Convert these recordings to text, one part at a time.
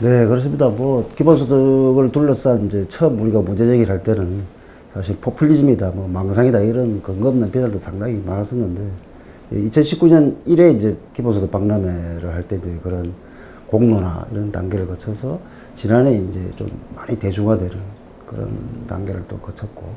네, 그렇습니다. 뭐 기본소득을 둘러싼 이제 처음 우리가 문제 제기를 할 때는 사실 포퓰리즘이다, 뭐 망상이다 이런 근거 없는 비난도 상당히 많았었는데 2019년 1회 이제 기본소득 박람회를 할 때 이제 그런 공론화 이런 단계를 거쳐서 지난해 이제 좀 많이 대중화되는 그런 단계를 또 거쳤고,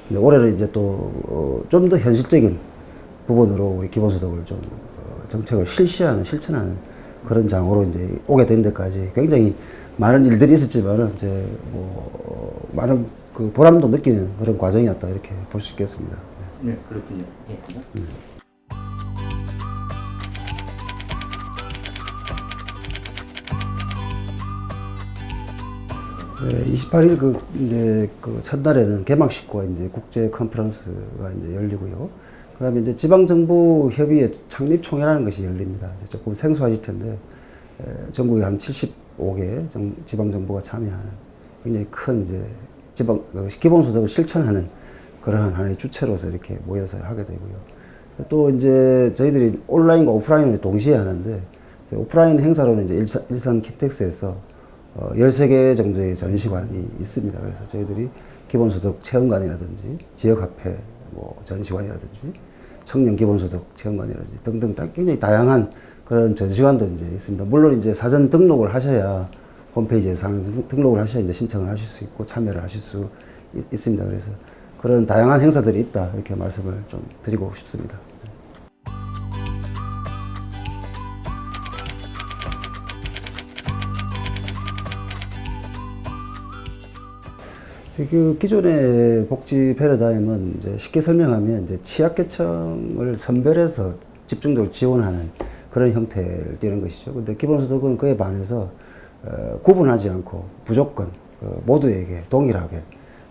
근데 올해는 이제 또 좀 더 현실적인 부분으로 우리 기본소득을 좀 정책을 실시하는 실천하는 그런 장으로 이제 오게 된 데까지 굉장히 많은 일들이 있었지만은 이제 뭐 많은 그 보람도 느끼는 그런 과정이었다 이렇게 볼 수 있겠습니다. 네, 그렇군요. 예. 28일 그 이제 그 첫날에는 개막식과 이제 국제 컨퍼런스가 이제 열리고요. 그다음에 이제 지방정부 협의회 창립 총회라는 것이 열립니다. 이제 조금 생소하실 텐데 전국에 한 75개 지방정부가 참여하는 굉장히 큰 이제 지방 기본소득을 실천하는 그러한 하나의 주체로서 이렇게 모여서 하게 되고요. 또 이제 저희들이 온라인과 오프라인을 동시에 하는데 오프라인 행사로는 이제 일산 키텍스에서 13개 정도의 전시관이 있습니다. 그래서 저희들이 기본소득 체험관이라든지 지역화폐 뭐 전시관이라든지 청년 기본소득 체험관이라든지 등등 굉장히 다양한 그런 전시관도 이제 있습니다. 물론 이제 사전 등록을 하셔야 홈페이지에 등록을 하셔야 이제 신청을 하실 수 있고 참여를 하실 수 있습니다. 그래서 그런 다양한 행사들이 있다 이렇게 말씀을 좀 드리고 싶습니다. 그 기존의 복지 패러다임은 이제 쉽게 설명하면 이제 취약계층을 선별해서 집중적으로 지원하는 그런 형태를 띠는 것이죠. 근데 기본소득은 그에 반해서 구분하지 않고 무조건 모두에게 동일하게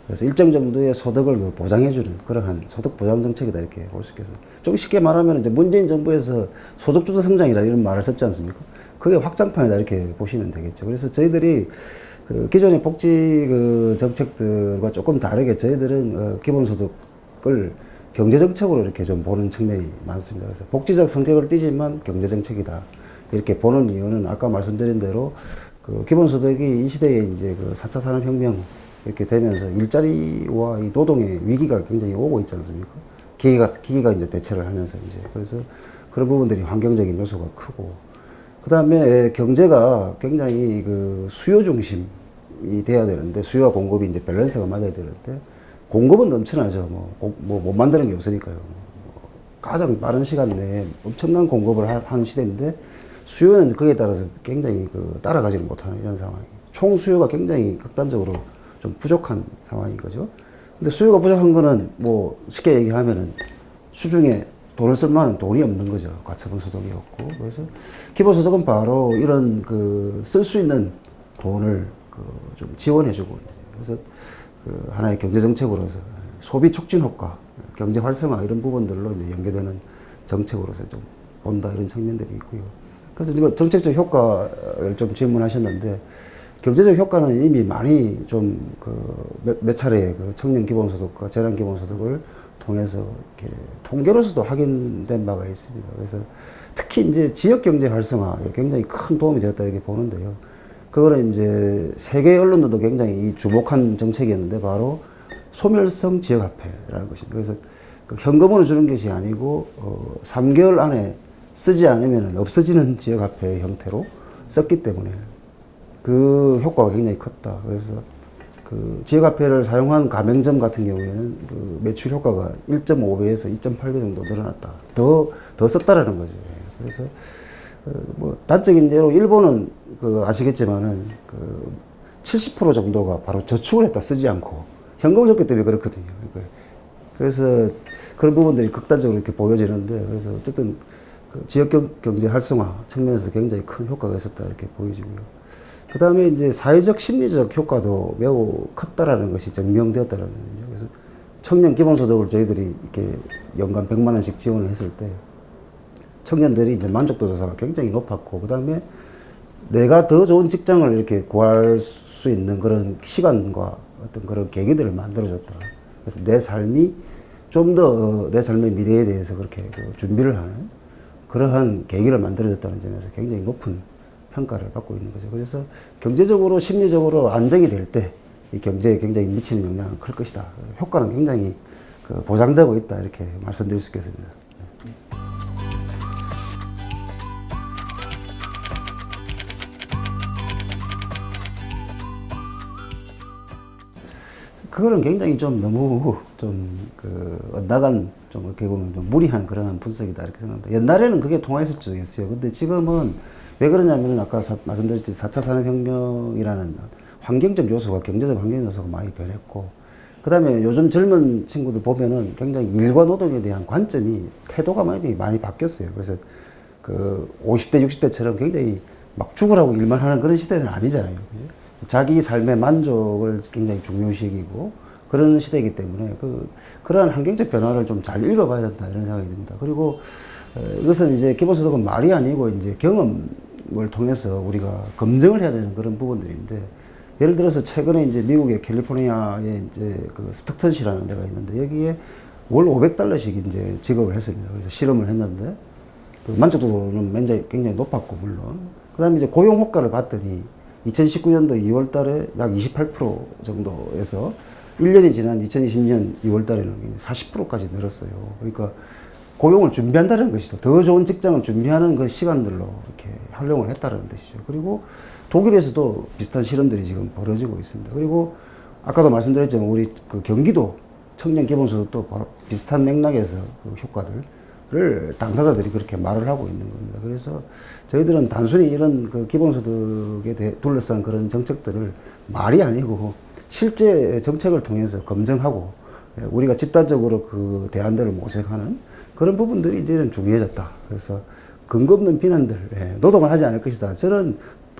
그래서 일정 정도의 소득을 보장해주는 그러한 소득 보장 정책이다 이렇게 볼 수 있겠습니다. 좀 쉽게 말하면 이제 문재인 정부에서 소득주도 성장이라 이런 말을 썼지 않습니까? 그게 확장판이다 이렇게 보시면 되겠죠. 그래서 저희들이 그 기존의 복지 그 정책들과 조금 다르게 저희들은 기본소득을 경제정책으로 이렇게 좀 보는 측면이 많습니다. 그래서 복지적 성격을 띠지만 경제정책이다. 이렇게 보는 이유는 아까 말씀드린 대로 그 기본소득이 이 시대에 이제 그 4차 산업혁명 이렇게 되면서 일자리와 이 노동의 위기가 굉장히 오고 있지 않습니까? 기계가 이제 대체를 하면서 이제 그래서 그런 부분들이 환경적인 요소가 크고, 그 다음에 경제가 굉장히 그 수요 중심이 돼야 되는데 수요와 공급이 이제 밸런스가 맞아야 되는데 공급은 넘쳐나죠. 뭐 못 만드는 게 없으니까요. 가장 빠른 시간 내에 엄청난 공급을 하는 시대인데 수요는 그에 따라서 굉장히 그 따라가지는 못하는 이런 상황이. 총 수요가 굉장히 극단적으로 좀 부족한 상황인 거죠. 근데 수요가 부족한 거는 뭐 쉽게 얘기하면은 수중에 돈을 쓸 만한 돈이 없는 거죠. 가처분 소득이 없고. 그래서 기본소득은 바로 이런 그 쓸 수 있는 돈을 그 좀 지원해주고, 그래서 그 하나의 경제정책으로서 소비 촉진 효과, 경제 활성화 이런 부분들로 이제 연계되는 정책으로서 좀 본다 이런 측면들이 있고요. 그래서 지금 정책적 효과를 좀 질문하셨는데 경제적 효과는 이미 많이 좀 그 몇 차례 그 청년 기본소득과 재난 기본소득을 통해서 이렇게 통계로서도 확인된 바가 있습니다. 그래서 특히 이제 지역 경제 활성화에 굉장히 큰 도움이 되었다 이렇게 보는데요. 그거는 이제 세계 언론들도 굉장히 주목한 정책이었는데 바로 소멸성 지역화폐라는 것입니다. 그래서 그 현금으로 주는 것이 아니고 3개월 안에 쓰지 않으면 없어지는 지역화폐 형태로 썼기 때문에 그 효과가 굉장히 컸다. 그래서 그 지역화폐를 사용한 가맹점 같은 경우에는 그 매출 효과가 1.5배에서 2.8배 정도 늘어났다. 더 썼다라는 거죠. 그래서 뭐 단적인 예로 일본은 그 아시겠지만은 그 70% 정도가 바로 저축을 했다 쓰지 않고 현금을 줬기 때문에 그렇거든요. 그래서 그런 부분들이 극단적으로 이렇게 보여지는데 그래서 어쨌든 그 지역 경제 활성화 측면에서 굉장히 큰 효과가 있었다 이렇게 보여지고요. 그 다음에 이제 사회적 심리적 효과도 매우 컸다라는 것이 증명되었다라는 거죠. 그래서 청년 기본소득을 저희들이 이렇게 연간 100만 원씩 지원을 했을 때 청년들이 이제 만족도 조사가 굉장히 높았고, 그 다음에 내가 더 좋은 직장을 이렇게 구할 수 있는 그런 시간과 어떤 그런 계기들을 만들어줬다. 그래서 내 삶이 좀 더 내 삶의 미래에 대해서 그렇게 그 준비를 하는 그러한 계기를 만들어줬다는 점에서 굉장히 높은 평가를 받고 있는 거죠. 그래서 경제적으로, 심리적으로 안정이 될 때 이 경제에 굉장히 미치는 영향은 클 것이다. 효과는 굉장히 보장되고 있다. 이렇게 말씀드릴 수 있겠습니다. 그거는 굉장히 좀 너무 엇나간 좀 어떻게 보면 좀 무리한 그런 분석이다 이렇게 생각합니다. 옛날에는 그게 통했을 수도 있어요. 근데 지금은 왜 그러냐면은 아까 말씀드렸듯이 4차 산업혁명이라는 환경적 요소가, 경제적 환경 요소가 많이 변했고, 그 다음에 요즘 젊은 친구들 보면은 굉장히 일과 노동에 대한 관점이, 태도가 많이 바뀌었어요. 그래서 50대, 60대처럼 굉장히 막 죽으라고 일만 하는 그런 시대는 아니잖아요. 그죠? 자기 삶의 만족을 굉장히 중요시하고 그런 시대이기 때문에 그러한 환경적 변화를 좀 잘 읽어봐야 된다 이런 생각이 듭니다. 그리고 이것은 이제 기본소득은 말이 아니고 이제 경험을 통해서 우리가 검증을 해야 되는 그런 부분들인데, 예를 들어서 최근에 이제 미국의 캘리포니아에 이제 스톡턴시라는 데가 있는데 여기에 월 $500씩 이제 지급을 했습니다. 그래서 실험을 했는데 만족도는 굉장히 높았고, 물론. 그 다음에 이제 고용 효과를 봤더니 2019년도 2월 달에 약 28% 정도에서 1년이 지난 2020년 2월 달에는 40%까지 늘었어요. 그러니까 고용을 준비한다는 것이죠. 더 좋은 직장을 준비하는 그 시간들로 이렇게 활용을 했다는 뜻이죠. 그리고 독일에서도 비슷한 실험들이 지금 벌어지고 있습니다. 그리고 아까도 말씀드렸지만 우리 경기도 청년 기본소득도 비슷한 맥락에서 효과들을 당사자들이 그렇게 말을 하고 있는 겁니다. 그래서 저희들은 단순히 이런 기본소득에 둘러싼 그런 정책들을 말이 아니고 실제 정책을 통해서 검증하고 우리가 집단적으로 대안들을 모색하는 그런 부분들이 이제는 중요해졌다. 그래서 근거 없는 비난들, 노동을 하지 않을 것이다. 저는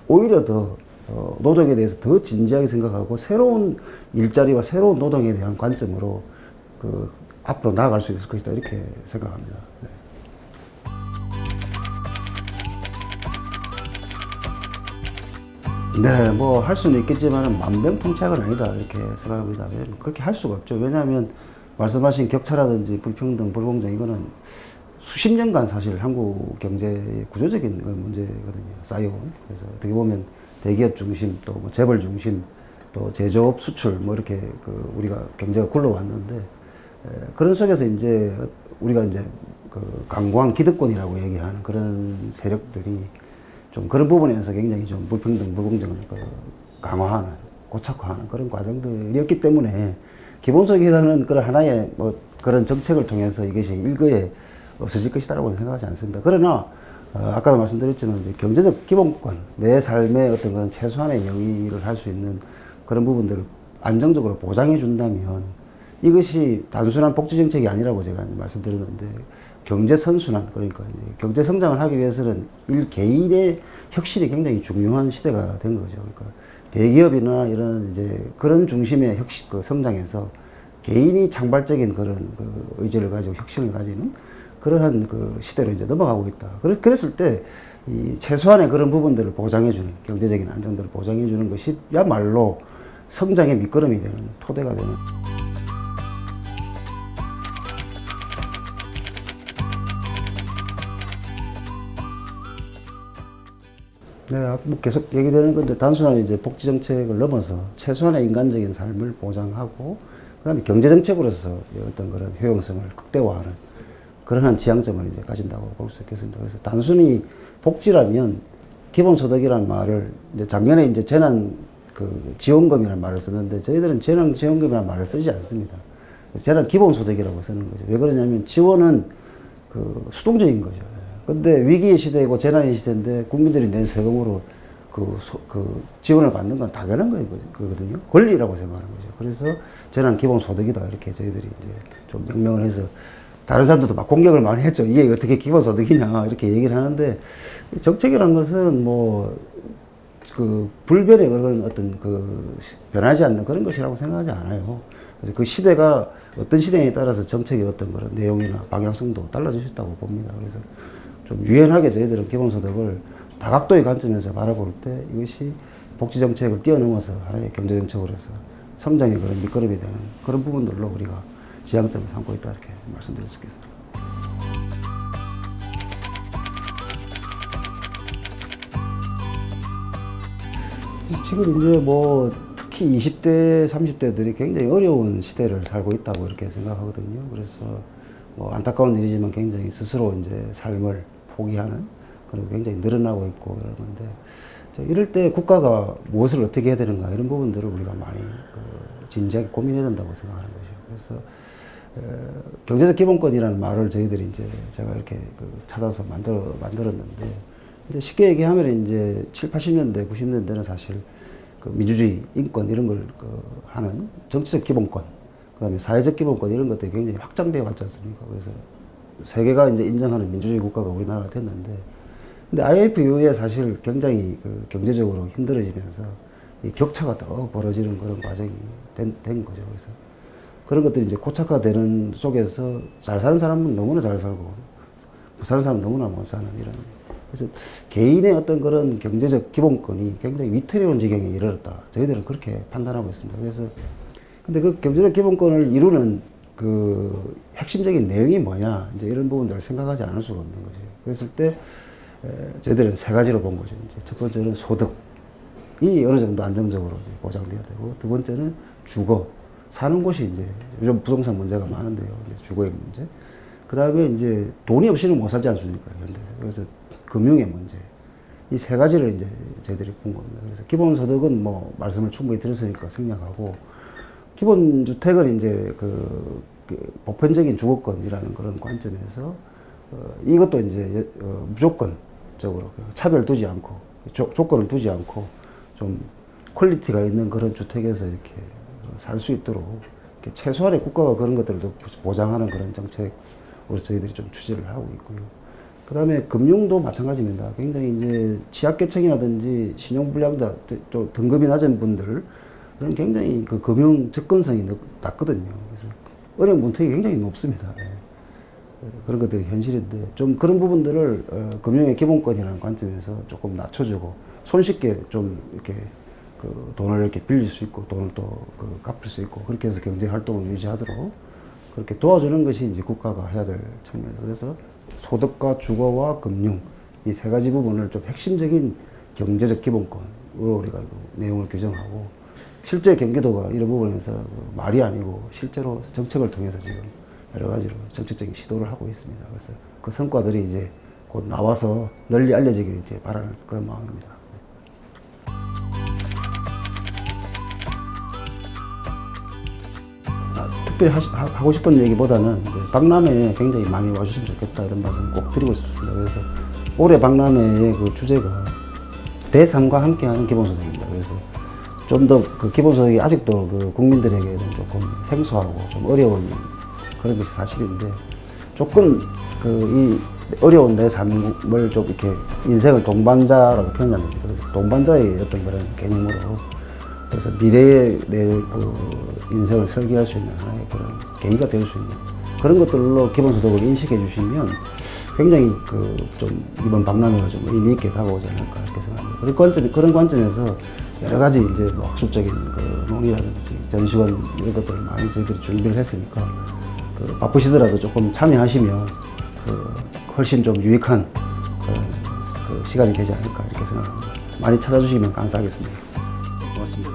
오히려 더 노동에 대해서 더 진지하게 생각하고 새로운 일자리와 새로운 노동에 대한 관점으로 앞으로 나아갈 수 있을 것이다. 이렇게 생각합니다. 네, 뭐 할 수는 있겠지만 만병통치약은 아니다 이렇게 생각합니다. 그렇게 할 수가 없죠. 왜냐하면 말씀하신 격차라든지 불평등, 불공정 이거는 수십 년간 사실 한국 경제의 구조적인 문제거든요. 쌓여온. 그래서 어떻게 보면 대기업 중심, 또 뭐 재벌 중심, 또 제조업, 수출 뭐 이렇게 우리가 경제가 굴러왔는데, 그런 속에서 이제 우리가 이제 강고한 기득권이라고 얘기하는 그런 세력들이 좀 그런 부분에서 굉장히 좀 불평등, 불공정을 강화하는, 고착화하는 그런 과정들이었기 때문에 기본소득이라는 그런 하나의 그런 정책을 통해서 이것이 일거에 없어질 것이다라고 생각하지 않습니다. 그러나 아까도 말씀드렸지만 이제 경제적 기본권, 내 삶의 어떤 그런 최소한의 영위를 할 수 있는 그런 부분들을 안정적으로 보장해 준다면 이것이 단순한 복지 정책이 아니라고 제가 말씀드렸는데, 경제 선순환, 그러니까 이제 경제 성장을 하기 위해서는 개인의 혁신이 굉장히 중요한 시대가 된 거죠. 그러니까 대기업이나 이런 이제 그런 중심의 성장에서 개인이 창발적인 그런 의지를 가지고 혁신을 가지는 그러한 시대로 이제 넘어가고 있다. 그랬을 때 이 최소한의 그런 부분들을 보장해주는, 경제적인 안정들을 보장해주는 것이야말로 성장의 밑거름이 되는, 토대가 되는. 네, 뭐 계속 얘기되는 건데, 단순한 이제 복지 정책을 넘어서 최소한의 인간적인 삶을 보장하고, 그 다음에 경제 정책으로서 어떤 그런 효용성을 극대화하는 그러한 지향점을 이제 가진다고 볼 수 있겠습니다. 그래서 단순히 복지라면 기본소득이라는 말을 이제 작년에 이제 재난 지원금이라는 말을 썼는데, 저희들은 재난 지원금이라는 말을 쓰지 않습니다. 재난 기본소득이라고 쓰는 거죠. 왜 그러냐면 지원은 수동적인 거죠. 근데 위기의 시대이고 재난의 시대인데 국민들이 낸 세금으로 지원을 받는 건 당연한 거거든요. 권리라고 생각하는 거죠. 그래서 재난 기본소득이다 이렇게 저희들이 이제 좀 명명을 해서, 다른 사람들도 막 공격을 많이 했죠. 이게 어떻게 기본소득이냐 이렇게 얘기를 하는데, 정책이라는 것은 불변의 그런 어떤 변하지 않는 그런 것이라고 생각하지 않아요. 그래서 그 시대가 어떤 시대에 따라서 정책의 어떤 그런 내용이나 방향성도 달라질 수 있다고 봅니다. 그래서 좀 유연하게 저희들은 기본소득을 다각도의 관점에서 바라볼 때 이것이 복지정책을 뛰어넘어서 하나의 경제정책으로서 성장의 그런 밑거름이 되는 그런 부분들로 우리가 지향점을 삼고 있다 이렇게 말씀드릴 수 있겠습니다. 지금 이제 뭐 특히 20대, 30대들이 굉장히 어려운 시대를 살고 있다고 이렇게 생각하거든요. 그래서 뭐 안타까운 일이지만 굉장히 스스로 이제 삶을 포기하는 그리고 굉장히 늘어나고 있고 이런 건데 이럴 때 국가가 무엇을 어떻게 해야 되는가 이런 부분들을 우리가 많이 진지하게 고민해야 된다고 생각하는 거죠. 그래서 경제적 기본권이라는 말을 저희들이 이제 제가 이렇게 찾아서 만들었는데 이제 쉽게 얘기하면 이제 7, 80년대, 90년대는 사실 민주주의, 인권 이런 걸 하는 정치적 기본권, 그다음에 사회적 기본권 이런 것들이 굉장히 확장되어 왔지 않습니까? 그래서 세계가 이제 인정하는 민주주의 국가가 우리나라가 됐는데, 근데 IMF 이후에 사실 굉장히 경제적으로 힘들어지면서 이 격차가 더 벌어지는 그런 과정이 된 거죠. 그래서 그런 것들이 이제 고착화되는 속에서 잘 사는 사람은 너무나 잘 살고, 못 사는 사람은 너무나 못 사는 이런. 그래서 개인의 어떤 그런 경제적 기본권이 굉장히 위태로운 지경에 이르렀다. 저희들은 그렇게 판단하고 있습니다. 그래서 근데 그 경제적 기본권을 이루는 그 핵심적인 내용이 뭐냐, 이제 이런 부분들을 생각하지 않을 수가 없는 거죠. 그랬을 때 저희들은 세 가지로 본 거죠. 이제 첫 번째는 소득이 어느 정도 안정적으로 보장돼야 되고, 두 번째는 주거, 사는 곳이 이제 요즘 부동산 문제가 많은데요. 이제 주거의 문제. 그 다음에 이제 돈이 없이는 못 살지 않습니까? 현대에서. 그래서 금융의 문제. 이 세 가지를 이제 저희들이 본 겁니다. 그래서 기본소득은 뭐 말씀을 충분히 드렸으니까 생략하고, 기본주택은 이제 그 보편적인 주거권이라는 그런 관점에서 이것도 이제 무조건적으로 차별 두지 않고 조건을 두지 않고 좀 퀄리티가 있는 그런 주택에서 이렇게 살 수 있도록 이렇게 최소한의 국가가 그런 것들도 보장하는 그런 정책으로 저희들이 좀 추진을 하고 있고요. 그 다음에 금융도 마찬가지입니다. 굉장히 이제 취약계층이라든지 신용불량자, 좀 등급이 낮은 분들은 굉장히 그 금융 접근성이 낮거든요. 그래서 어려운 문턱이 굉장히 높습니다. 그런 것들이 현실인데 좀 그런 부분들을 금융의 기본권이라는 관점에서 조금 낮춰주고 손쉽게 좀 이렇게 돈을 이렇게 빌릴 수 있고 돈을 또 갚을 수 있고 그렇게 해서 경제 활동을 유지하도록 그렇게 도와주는 것이 이제 국가가 해야 될 측면이에요. 그래서 소득과 주거와 금융 이 세 가지 부분을 좀 핵심적인 경제적 기본권으로 우리가 내용을 규정하고 실제 경기도가 이런 부분에서 말이 아니고 실제로 정책을 통해서 지금 여러 가지로 정책적인 시도를 하고 있습니다. 그래서 그 성과들이 이제 곧 나와서 널리 알려지기를 이제 바라는 그런 마음입니다. 특별히 하고 싶은 얘기보다는 이제 박람회에 굉장히 많이 와주시면 좋겠다 이런 말씀 꼭 드리고 싶습니다. 그래서 올해 박람회의 그 주제가 대상과 함께하는 기본소득입니다. 그래서 좀 더 그 기본소득이 아직도 그 국민들에게는 조금 생소하고 좀 어려운 그런 것이 사실인데 조금 이 어려운 내 삶을 좀 이렇게 인생을 동반자라고 표현하는데 그래서 동반자의 어떤 그런 개념으로 그래서 미래의 내 인생을 설계할 수 있는 하나의 그런 계기가 될 수 있는 그런 것들로 기본소득을 인식해 주시면 굉장히 좀 이번 박람회가 좀 의미 있게 다가오지 않을까 이렇게 생각합니다. 그런 관점에서 여러 가지 이제 뭐 학술적인 논의라든지 전시관 이런 것들을 많이 저희들이 준비를 했으니까 바쁘시더라도 조금 참여하시면 훨씬 좀 유익한 시간이 되지 않을까 이렇게 생각합니다. 많이 찾아주시면 감사하겠습니다. 고맙습니다.